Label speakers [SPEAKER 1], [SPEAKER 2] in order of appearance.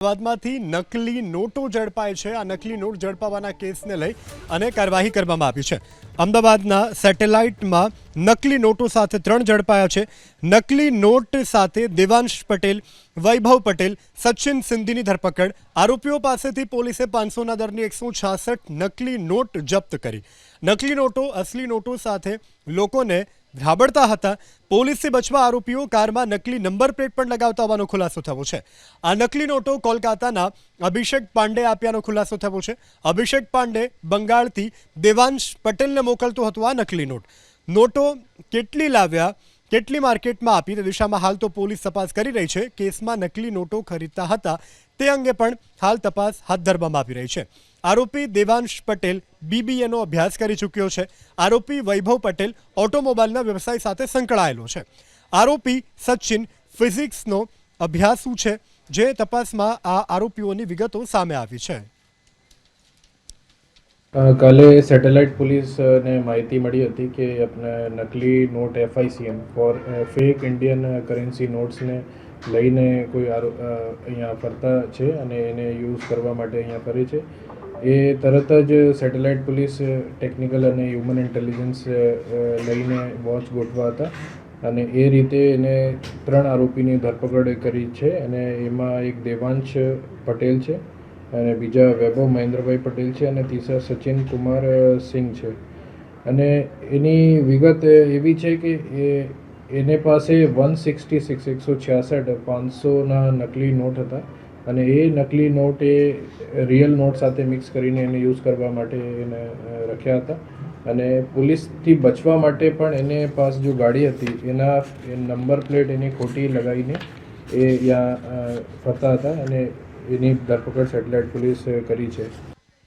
[SPEAKER 1] અમદાવાદમાંથી નકલી નોટો ઝડપાય છે। આ નકલી નોટ ઝડપાવાના કેસને લઈ અને કાર્યવાહી કરવામાં આવી છે। અમદાવાદના સેટેલાઇટમાં નકલી નોટો સાથે 3 ઝડપાયા છે। નકલી નોટ સાથે દેવાંશ પટેલ, વૈભવ પટેલ, સચિન સિંધીની ધરપકડ। આરોપીઓ પાસેથી પોલીસે 500ના દરની 166 નકલી નોટ જપ્ત કરી। નકલી નોટો અસલી નોટો સાથે લોકોને ધાબળતા હતા। પોલીસથી બચવા આરોપીઓ કારમાં નકલી નંબર પ્લેટ પણ લગાવતા હોવાનો ખુલાસો થયો છે। આ નકલી નોટો કોલકાતાના અભિષેક પાંડે આપ્યાનો ખુલાસો થયો છે। અભિષેક પાંડે બંગાળથી દેવાંશ પટેલને મોકલતો હતો આ નકલી નોટો કેટલી લાવ્યા, કેટલી માર્કેટમાં આપી તે દિશામાં હાલ તો પોલીસ તપાસ કરી રહી છે। કેસમાં નકલી નોટો ખરીદતા હતા તે અંગે પણ હાલ તપાસ હાથ ધરવામાં આવી રહી છે। આરોપી દેવાંશ પટેલ બીબીએનો અભ્યાસ કરી ચૂક્યો છે। આરોપી વૈભવ પટેલ ઓટોમોબાઈલના વ્યવસાય સાથે સંકળાયેલો છે। આરોપી સચિન ફિઝિક્સનો અભ્યાસુ છે, જે તપાસમાં આ આરોપીઓની વિગતો સામે આવી છે।
[SPEAKER 2] કાલે સેટેલાઇટ પોલીસને માહિતી મળી હતી કે આપણે નકલી note FICM for fake Indian currency નોટ્સને લઈને કોઈ અહીંયા ફરતા છે અને એને યુઝ કરવા માટે અહીંયા ફરે છે। એ તરત જ સેટેલાઇટ પોલીસ ટેકનિકલ અને હ્યુમન ઇન્ટેલિજન્સ લઈને વોચ ગોઠવા હતા અને એ રીતે એને 3 આરોપીની ધરપકડ કરી છે અને એમાં એક દેવાંશ પટેલ છે અને બીજા વૈભવ મહેન્દ્રભાઈ પટેલ છે અને ત્રીજા સચિન કુમાર સિંઘ છે। અને એની વિગત એવી છે કે એને પાસે 166 500ના નકલી નોટ હતા અને એ નકલી નોટ એ રિયલ નોટ સાથે મિક્સ કરીને એને યુઝ કરવા માટે એને રાખ્યા હતા અને પોલીસથી બચવા માટે પણ એને પાસ જો ગાડી હતી એના નંબર પ્લેટ એની ખોટી લગાવીને એ ત્યાં ફરતા હતા અને એની ધરપકડ સેટેલાઇટ પોલીસ કરી છે।